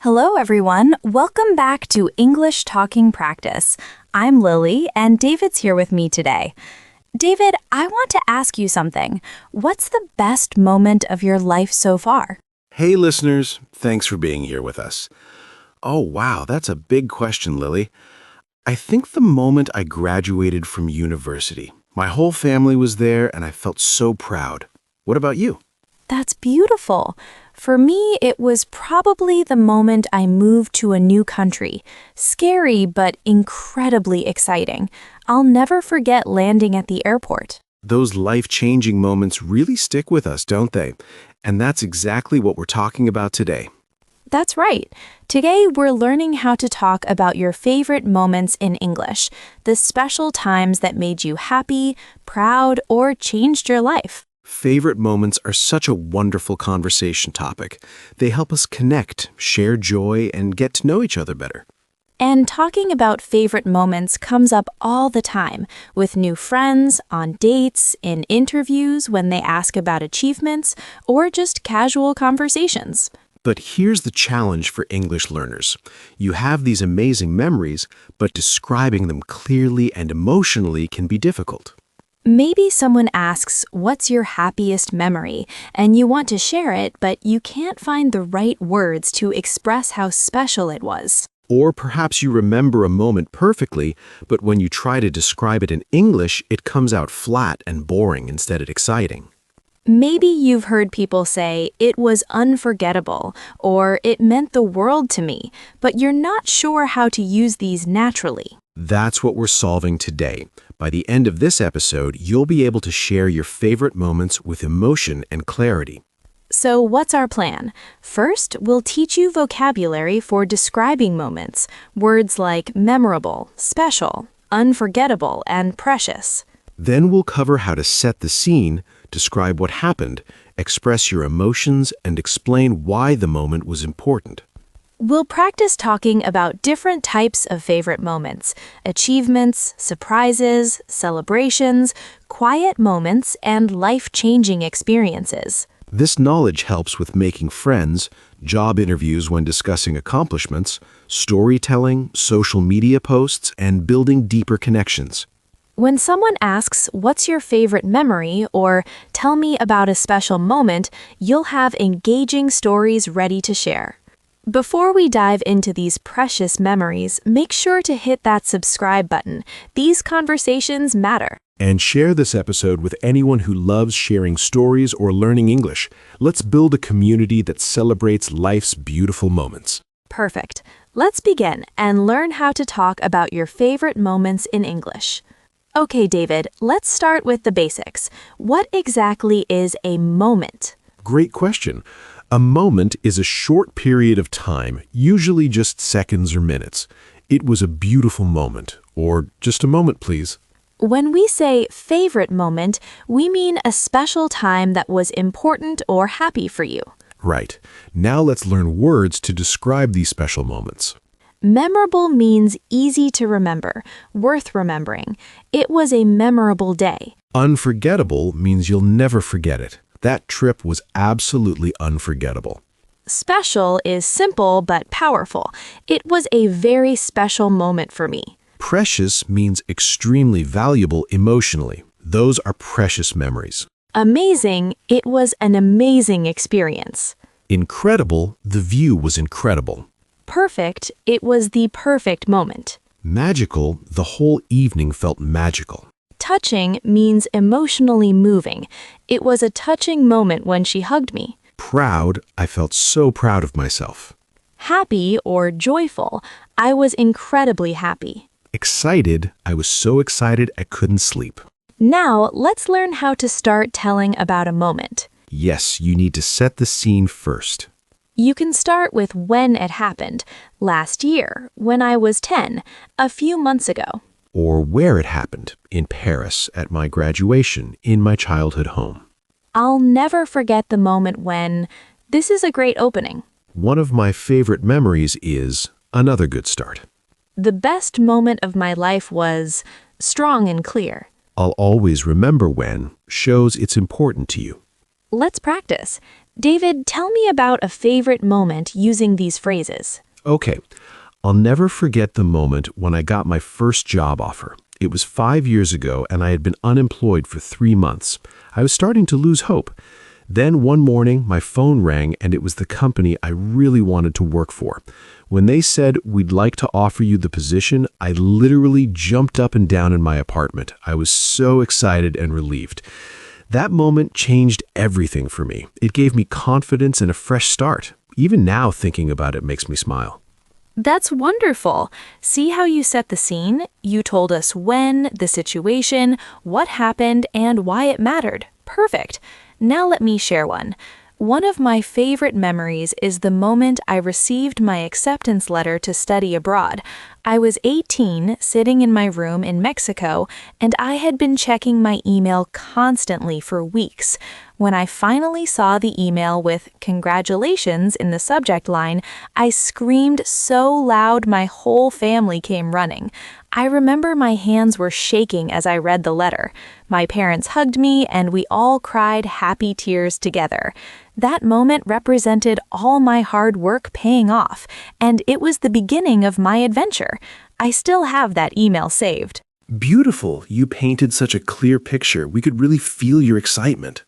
Hello, everyone. Welcome back to English Talking Practice. I'm Lily, and David's here with me today. David, I want to ask you something. What's the best moment of your life so far? Hey, listeners. Thanks for being here with us. Oh, wow, that's a big question, Lily. I think the moment I graduated from university. My whole family was there, and I felt so proud. What about you? That's beautiful. For me, it was probably the moment I moved to a new country. Scary, but incredibly exciting. I'll never forget landing at the airport. Those life-changing moments really stick with us, don't they? And that's exactly what we're talking about today. That's right. Today, we're learning how to talk about your favorite moments in English, the special times that made you happy, proud, or changed your life. Favorite moments are such a wonderful conversation topic. They help us connect, share joy, and get to know each other better. And talking about favorite moments comes up all the time, with new friends, on dates, in interviews when they ask about achievements, or just casual conversations. But here's the challenge for English learners. You have these amazing memories, but describing them clearly and emotionally can be difficult. Maybe someone asks, "What's your happiest memory?" and you want to share it, but you can't find the right words to express how special it was. Or perhaps you remember a moment perfectly, but when you try to describe it in English, it comes out flat and boring instead of exciting. Maybe you've heard people say, "It was unforgettable," or "It meant the world to me," but you're not sure how to use these naturally. That's what we're solving today. By the end of this episode, you'll be able to share your favorite moments with emotion and clarity. So what's our plan? First, we'll teach you vocabulary for describing moments, words like memorable, special, unforgettable, and precious. Then we'll cover how to set the scene, describe what happened, express your emotions, and explain why the moment was important. We'll practice talking about different types of favorite moments, achievements, surprises, celebrations, quiet moments, and life-changing experiences. This knowledge helps with making friends, job interviews when discussing accomplishments, storytelling, social media posts, and building deeper connections. When someone asks, "What's your favorite memory?" or "Tell me about a special moment," you'll have engaging stories ready to share. Before we dive into these precious memories, make sure to hit that subscribe button. These conversations matter. And share this episode with anyone who loves sharing stories or learning English. Let's build a community that celebrates life's beautiful moments. Perfect. Let's begin and learn how to talk about your favorite moments in English. Okay, David, let's start with the basics. What exactly is a moment? Great question. A moment is a short period of time, usually just seconds or minutes. It was a beautiful moment, or just a moment, please. When we say favorite moment, we mean a special time that was important or happy for you. Right. Now let's learn words to describe these special moments. Memorable means easy to remember, worth remembering. It was a memorable day. Unforgettable means you'll never forget it. That trip was absolutely unforgettable. Special is simple but powerful. It was a very special moment for me. Precious means extremely valuable emotionally. Those are precious memories. Amazing, it was an amazing experience. Incredible, the view was incredible. Perfect, it was the perfect moment. Magical, the whole evening felt magical. Touching means emotionally moving. It was a touching moment when she hugged me. Proud, I felt so proud of myself. Happy or joyful, I was incredibly happy. Excited, I was so excited I couldn't sleep. Now, let's learn how to start telling about a moment. Yes, you need to set the scene first. You can start with when it happened. Last year, when I was 10, a few months ago. Or where it happened, in Paris, at my graduation, in my childhood home. I'll never forget the moment when... This is a great opening. One of my favorite memories is another good start. The best moment of my life was strong and clear. I'll always remember when shows it's important to you. Let's practice. David, tell me about a favorite moment using these phrases. Okay, I'll never forget the moment when I got my first job offer. It was 5 years ago, and I had been unemployed for 3 months. I was starting to lose hope. Then one morning, my phone rang, and it was the company I really wanted to work for. When they said, "We'd like to offer you the position," I literally jumped up and down in my apartment. I was so excited and relieved. That moment changed everything for me. It gave me confidence and a fresh start. Even now, thinking about it makes me smile. That's wonderful. See how you set the scene? You told us when, the situation, what happened, and why it mattered. Perfect. Now let me share one. One of my favorite memories is the moment I received my acceptance letter to study abroad. I was 18, sitting in my room in Mexico, and I had been checking my email constantly for weeks. When I finally saw the email with "Congratulations" in the subject line, I screamed so loud my whole family came running. I remember my hands were shaking as I read the letter. My parents hugged me, and we all cried happy tears together. That moment represented all my hard work paying off, and it was the beginning of my adventure. I still have that email saved. Beautiful. You painted such a clear picture. We could really feel your excitement.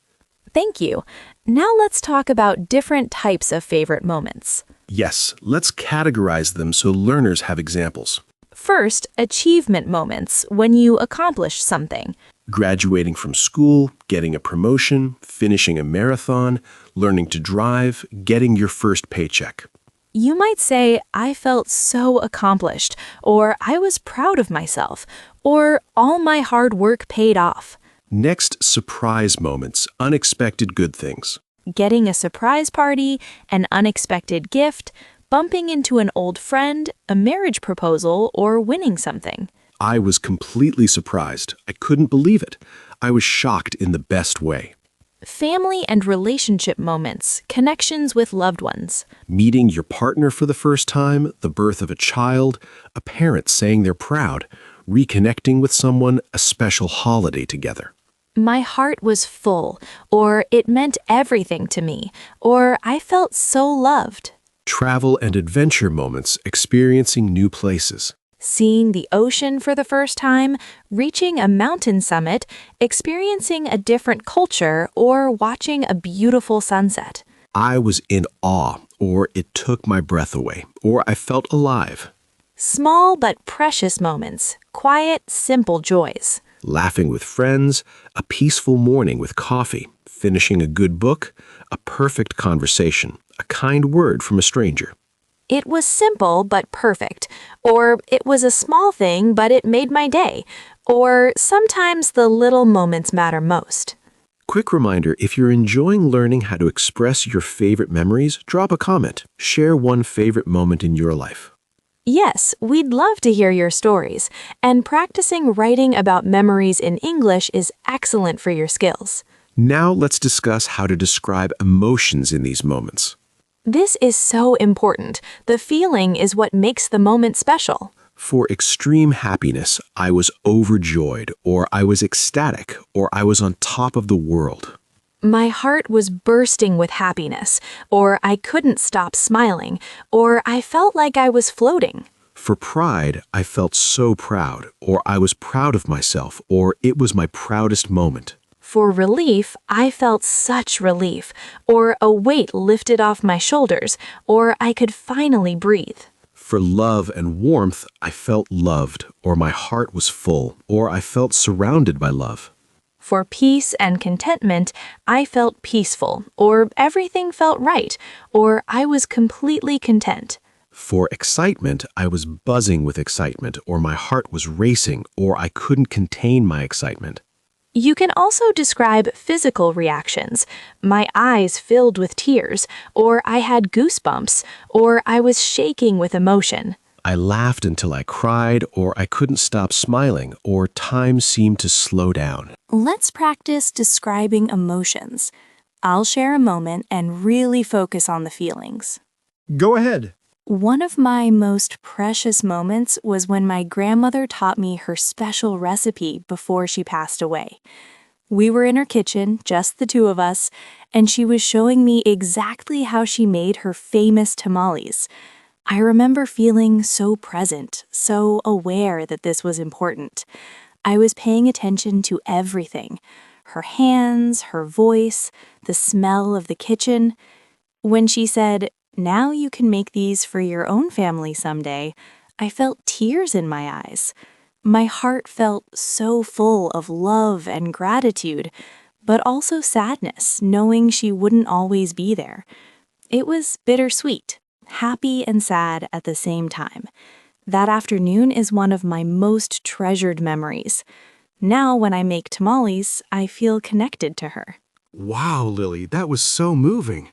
Thank you. Now let's talk about different types of favorite moments. Yes, let's categorize them so learners have examples. First, achievement moments, when you accomplish something. Graduating from school, getting a promotion, finishing a marathon, learning to drive, getting your first paycheck. You might say, "I felt so accomplished," or "I was proud of myself," or "all my hard work paid off." Next, surprise moments, unexpected good things. Getting a surprise party, an unexpected gift, bumping into an old friend, a marriage proposal, or winning something. I was completely surprised. I couldn't believe it. I was shocked in the best way. Family and relationship moments, connections with loved ones. Meeting your partner for the first time, the birth of a child, a parent saying they're proud, reconnecting with someone, a special holiday together. My heart was full, or it meant everything to me, or I felt so loved. Travel and adventure moments, experiencing new places. Seeing the ocean for the first time, reaching a mountain summit, experiencing a different culture, or watching a beautiful sunset. I was in awe, or it took my breath away, or I felt alive. Small but precious moments, quiet, simple joys. Laughing with friends, a peaceful morning with coffee, finishing a good book, a perfect conversation, a kind word from a stranger. It was simple but perfect, or it was a small thing but it made my day, or sometimes the little moments matter most. Quick reminder, if you're enjoying learning how to express your favorite memories, drop a comment. Share one favorite moment in your life. Yes, we'd love to hear your stories, and practicing writing about memories in English is excellent for your skills. Now let's discuss how to describe emotions in these moments. This is so important. The feeling is what makes the moment special. For extreme happiness, I was overjoyed, or I was ecstatic, or I was on top of the world. My heart was bursting with happiness, or I couldn't stop smiling, or I felt like I was floating. For pride, I felt so proud, or I was proud of myself, or it was my proudest moment. For relief, I felt such relief, or a weight lifted off my shoulders, or I could finally breathe. For love and warmth, I felt loved, or my heart was full, or I felt surrounded by love. For peace and contentment, I felt peaceful, or everything felt right, or I was completely content. For excitement, I was buzzing with excitement, or my heart was racing, or I couldn't contain my excitement. You can also describe physical reactions. My eyes filled with tears, or I had goosebumps, or I was shaking with emotion. I laughed until I cried, or I couldn't stop smiling, or time seemed to slow down. Let's practice describing emotions. I'll share a moment and really focus on the feelings. Go ahead. One of my most precious moments was when my grandmother taught me her special recipe before she passed away. We were in her kitchen, just the two of us, and she was showing me exactly how she made her famous tamales. I remember feeling so present, so aware that this was important. I was paying attention to everything: her hands, her voice, the smell of the kitchen. When she said, "Now you can make these for your own family someday," I felt tears in my eyes. My heart felt so full of love and gratitude, but also sadness, knowing she wouldn't always be there. It was bittersweet, happy and sad at the same time. That afternoon is one of my most treasured memories. Now, when I make tamales, I feel connected to her. Wow, Lily, that was so moving.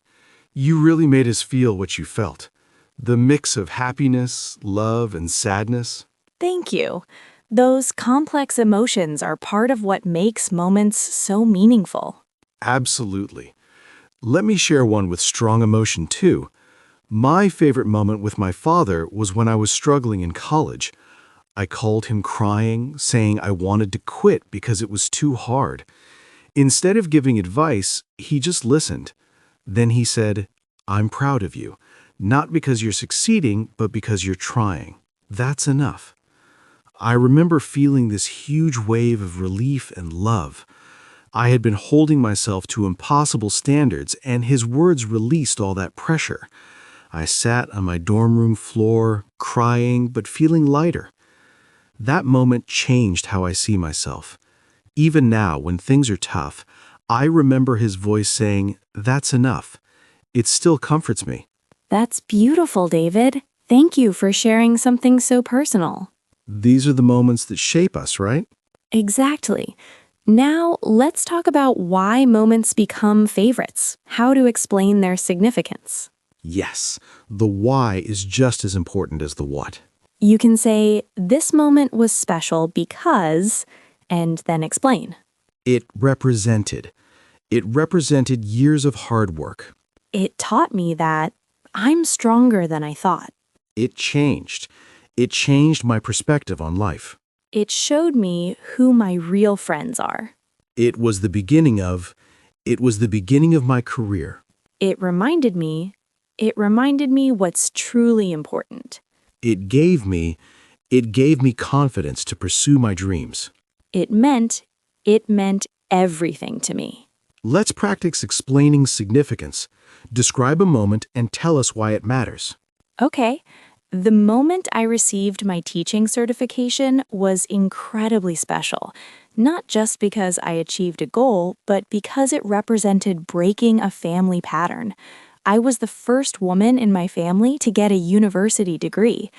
You really made us feel what you felt. The mix of happiness, love, and sadness. Thank you. Those complex emotions are part of what makes moments so meaningful. Absolutely. Let me share one with strong emotion, too. My favorite moment with my father was when I was struggling in college. I called him crying, saying I wanted to quit because it was too hard. Instead of giving advice, he just listened. Then he said, "I'm proud of you, not because you're succeeding, but because you're trying. That's enough." I remember feeling this huge wave of relief and love. I had been holding myself to impossible standards, and his words released all that pressure. I sat on my dorm room floor, crying but feeling lighter. That moment changed how I see myself. Even now, when things are tough, I remember his voice saying, "That's enough." It still comforts me. That's beautiful, David. Thank you for sharing something so personal. These are the moments that shape us, right? Exactly. Now, let's talk about why moments become favorites, how to explain their significance. Yes, the why is just as important as the what. You can say, "This moment was special because," and then explain. It represented. It represented years of hard work. It taught me that I'm stronger than I thought. It changed. It changed my perspective on life. It showed me who my real friends are. It was the beginning of, it was the beginning of my career. It reminded me, it reminded me what's truly important. It gave me, it gave me confidence to pursue my dreams. It meant, it meant everything to me. Let's practice explaining significance. Describe a moment and tell us why it matters. Okay, the moment I received my teaching certification was incredibly special, not just because I achieved a goal, but because it represented breaking a family pattern. I was the first woman in my family to get a university degree.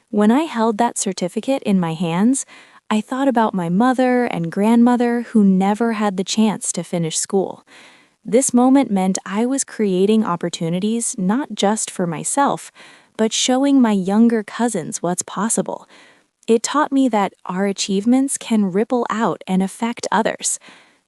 When I held that certificate in my hands, I thought about my mother and grandmother who never had the chance to finish school. This moment meant I was creating opportunities not just for myself, but showing my younger cousins what's possible. It taught me that our achievements can ripple out and affect others.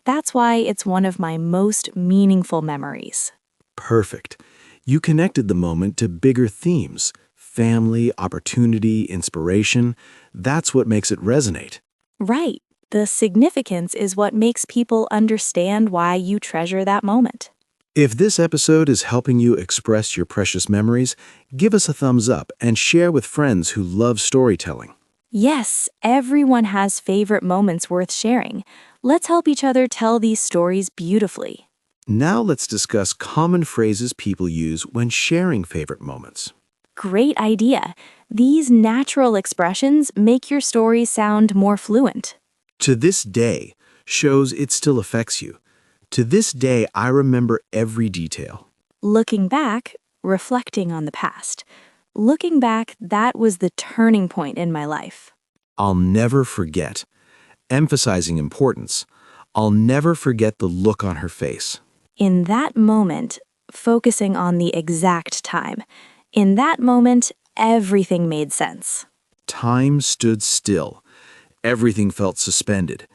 That's why it's one of my most meaningful memories. Perfect. You connected the moment to bigger themes: family, opportunity, inspiration. That's what makes it resonate. Right. The significance is what makes people understand why you treasure that moment. If this episode is helping you express your precious memories, give us a thumbs up and share with friends who love storytelling. Yes, everyone has favorite moments worth sharing. Let's help each other tell these stories beautifully. Now let's discuss common phrases people use when sharing favorite moments. Great idea. These natural expressions make your story sound more fluent. To this day shows it still affects you. To this day, I remember every detail. Looking back, reflecting on the past. Looking back, that was the turning point in my life. I'll never forget. Emphasizing importance. I'll never forget the look on her face. In that moment, focusing on the exact time. In that moment, everything made sense. Time stood still. Everything felt suspended.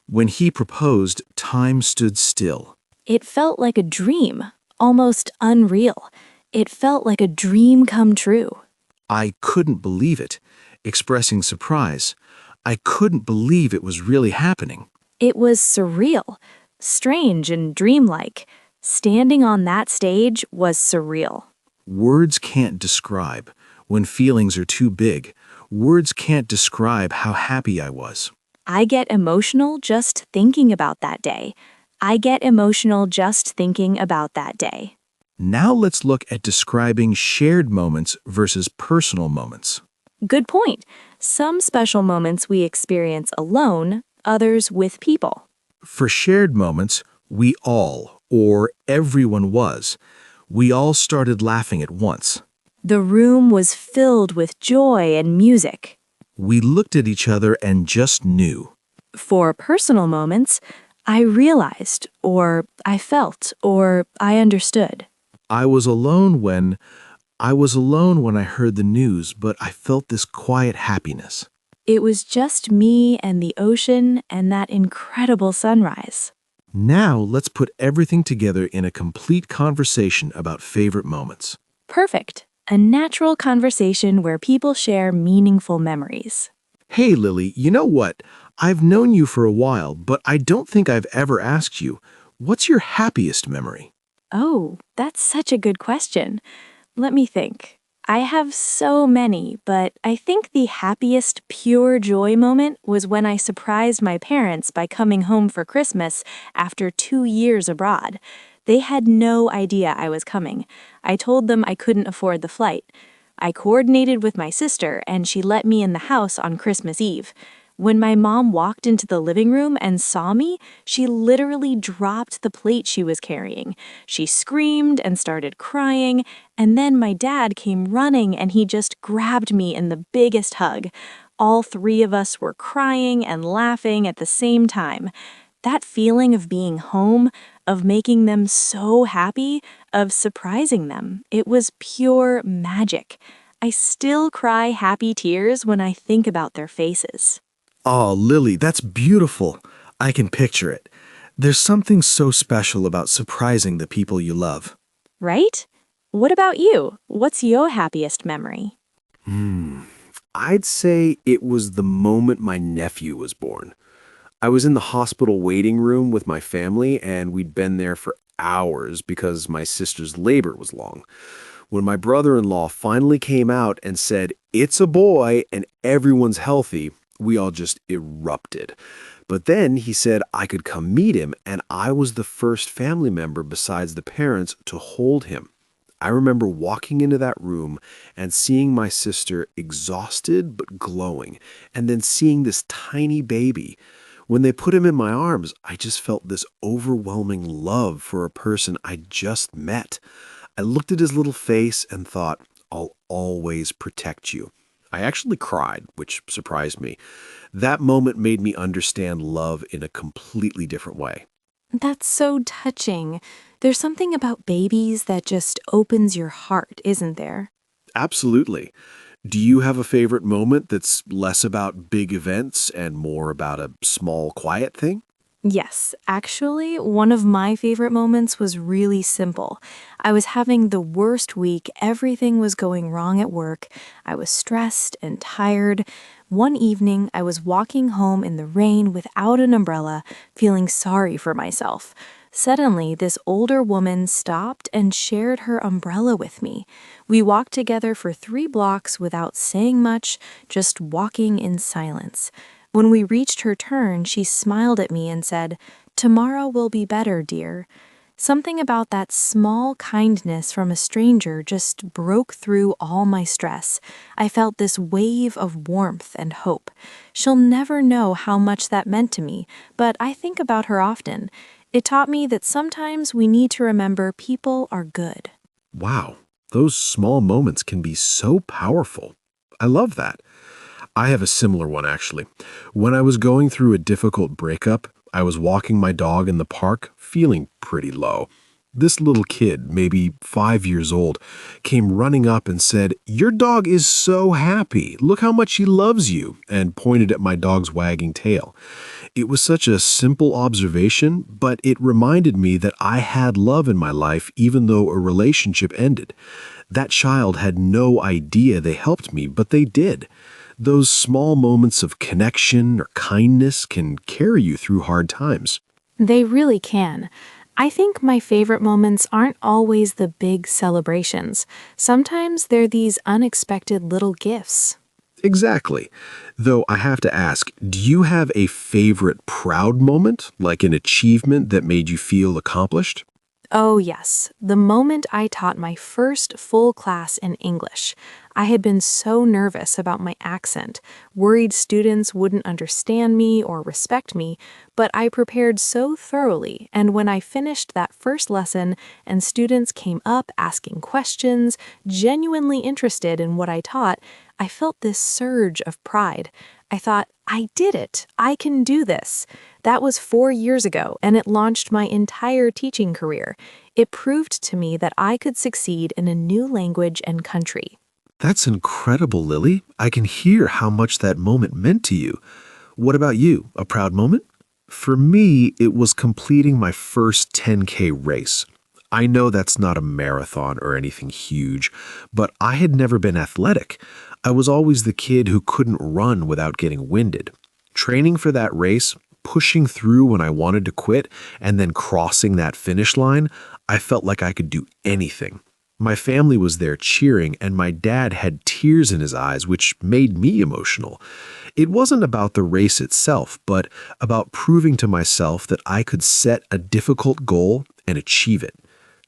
When he proposed, time stood still. It felt like a dream, almost unreal. It felt like a dream come true. I couldn't believe it, expressing surprise. I couldn't believe it was really happening. It was surreal. strange and dreamlike. Standing on that stage was surreal. Words can't describe. When feelings are too big, words can't describe how happy I was. I get emotional just thinking about that day. I get emotional just thinking about that day. Now let's look at describing shared moments versus personal moments. Good point. Some special moments we experience alone, others with people. For shared moments, we all, or everyone was. We all started laughing at once. The room was filled with joy and music. We looked at each other and just knew. For personal moments, I realized, or I felt, or I understood. I was alone when I heard the news, but I felt this quiet happiness. It was just me and the ocean and that incredible sunrise. Now let's put everything together in a complete conversation about favorite moments. Perfect. A natural conversation where people share meaningful memories. Hey Lily, you know what? I've known you for a while, but I don't think I've ever asked you, what's your happiest memory? Oh, that's such a good question. Let me think. I have so many, but I think the happiest pure joy moment was when I surprised my parents by coming home for Christmas after 2 years abroad. They had no idea I was coming. I told them I couldn't afford the flight. I coordinated with my sister, and she let me in the house on Christmas Eve. When my mom walked into the living room and saw me, she literally dropped the plate she was carrying. She screamed and started crying, and then my dad came running and he just grabbed me in the biggest hug. All three of us were crying and laughing at the same time. That feeling of being home, of making them so happy, of surprising them, it was pure magic. I still cry happy tears when I think about their faces. Oh, Lily, that's beautiful. I can picture it. There's something so special about surprising the people you love. Right? What about you? What's your happiest memory? I'd say it was the moment my nephew was born. I was in the hospital waiting room with my family, and we'd been there for hours because my sister's labor was long. When my brother-in-law finally came out and said, "It's a boy and everyone's healthy," we all just erupted. But then he said I could come meet him, and I was the first family member besides the parents to hold him. I remember walking into that room and seeing my sister exhausted but glowing, and then seeing this tiny baby. When they put him in my arms, I just felt this overwhelming love for a person I just met. I looked at his little face and thought, I'll always protect you. I actually cried, which surprised me. That moment made me understand love in a completely different way. That's so touching. There's something about babies that just opens your heart, isn't there? Absolutely. Do you have a favorite moment that's less about big events and more about a small, quiet thing? Yes, actually, one of my favorite moments was really simple. I was having the worst week, everything was going wrong at work. I was stressed and tired. One evening, I was walking home in the rain without an umbrella, feeling sorry for myself. Suddenly, this older woman stopped and shared her umbrella with me. We walked together for 3 blocks without saying much, just walking in silence. When we reached her turn, she smiled at me and said, "Tomorrow will be better, dear." Something about that small kindness from a stranger just broke through all my stress. I felt this wave of warmth and hope. She'll never know how much that meant to me, but I think about her often. It taught me that sometimes we need to remember people are good. Wow, those small moments can be so powerful. I love that. I have a similar one, actually. When I was going through a difficult breakup, I was walking my dog in the park, feeling pretty low. This little kid, maybe 5 years old, came running up and said, "Your dog is so happy. Look how much he loves you," and pointed at my dog's wagging tail. It was such a simple observation, but it reminded me that I had love in my life even though a relationship ended. That child had no idea they helped me, but they did. Those small moments of connection or kindness can carry you through hard times. They really can. I think my favorite moments aren't always the big celebrations. Sometimes they're these unexpected little gifts. Exactly. Though I have to ask, do you have a favorite proud moment, like an achievement that made you feel accomplished? Oh, yes, the moment I taught my first full class in English. I had been so nervous about my accent, worried students wouldn't understand me or respect me, but I prepared so thoroughly, and when I finished that first lesson and students came up asking questions, genuinely interested in what I taught, I felt this surge of pride. I thought, I did it. I can do this. That was 4 years ago, and it launched my entire teaching career. It proved to me that I could succeed in a new language and country. That's incredible, Lily. I can hear how much that moment meant to you. What about you? A proud moment? For me, it was completing my first 10K race. I know that's not a marathon or anything huge, but I had never been athletic. I was always the kid who couldn't run without getting winded. Training for that race, pushing through when I wanted to quit, and then crossing that finish line, I felt like I could do anything. My family was there cheering, and my dad had tears in his eyes, which made me emotional. It wasn't about the race itself, but about proving to myself that I could set a difficult goal and achieve it.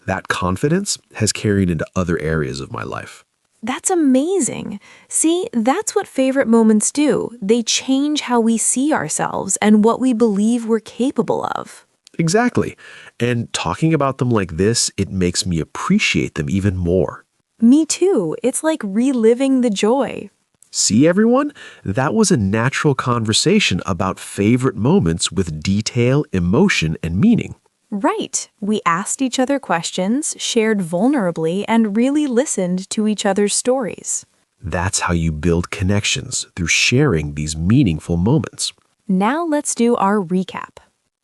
That confidence has carried into other areas of my life. That's amazing. See, that's what favorite moments do. They change how we see ourselves and what we believe we're capable of. Exactly. And talking about them like this, it makes me appreciate them even more. Me too. It's like reliving the joy. See, everyone? That was a natural conversation about favorite moments with detail, emotion, and meaning. Right. We asked each other questions, shared vulnerably, and really listened to each other's stories. That's how you build connections, through sharing these meaningful moments. Now let's do our recap.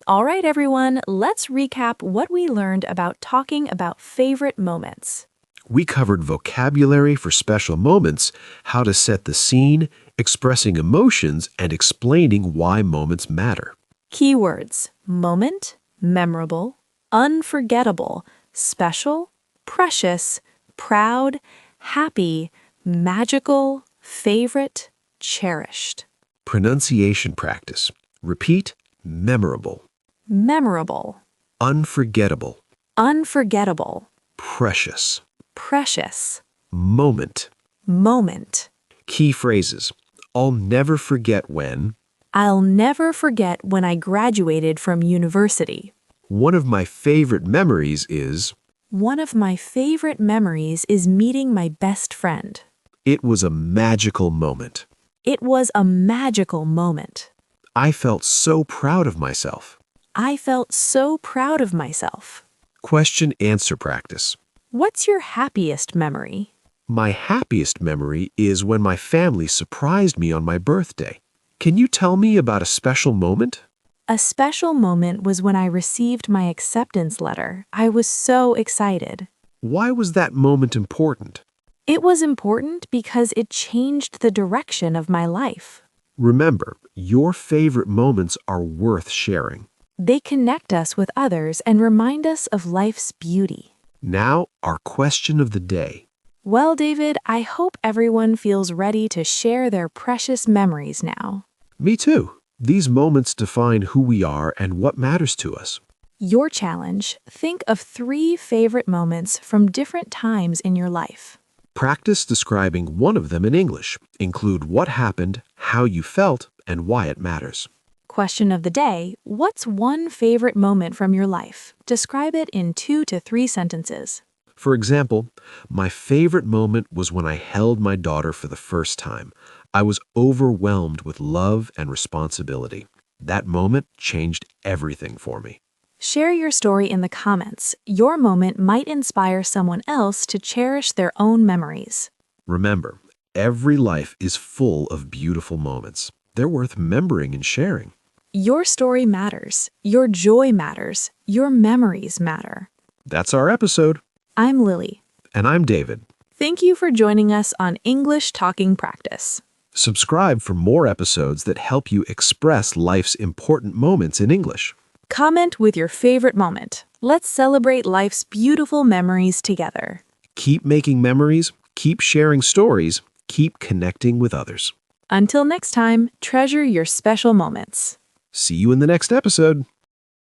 All right, everyone, let's recap what we learned about talking about favorite moments. We covered vocabulary for special moments, how to set the scene, expressing emotions, and explaining why moments matter. Keywords: moment, memorable, unforgettable, special, precious, proud, happy, magical, favorite, cherished. Pronunciation practice. Repeat, memorable, Memorable, unforgettable, unforgettable, precious, precious, moment. moment. Key phrases. I'll never forget when. I'll never forget when I graduated from university. One of my favorite memories is. One of my favorite memories is meeting my best friend. It was a magical moment. It was a magical moment. I felt so proud of myself. I felt so proud of myself. Question-answer practice. What's your happiest memory? My happiest memory is when my family surprised me on my birthday. Can you tell me about a special moment? A special moment was when I received my acceptance letter. I was so excited. Why was that moment important? It was important because it changed the direction of my life. Remember, your favorite moments are worth sharing. They connect us with others and remind us of life's beauty. Now, our question of the day. Well, David, I hope everyone feels ready to share their precious memories now. Me too. These moments define who we are and what matters to us. Your challenge: think of 3 favorite moments from different times in your life. Practice describing one of them in English. Include what happened, how you felt, and why it matters. Question of the day: what's one favorite moment from your life? Describe it in 2 to 3 sentences. For example, my favorite moment was when I held my daughter for the first time. I was overwhelmed with love and responsibility. That moment changed everything for me. Share your story in the comments. Your moment might inspire someone else to cherish their own memories. Remember, every life is full of beautiful moments. They're worth remembering and sharing. Your story matters. Your joy matters. Your memories matter. That's our episode. I'm Lily. And I'm David. Thank you for joining us on English Talking Practice. Subscribe for more episodes that help you express life's important moments in English. Comment with your favorite moment. Let's celebrate life's beautiful memories together. Keep making memories, keep sharing stories, keep connecting with others. Until next time, treasure your special moments. See you in the next episode.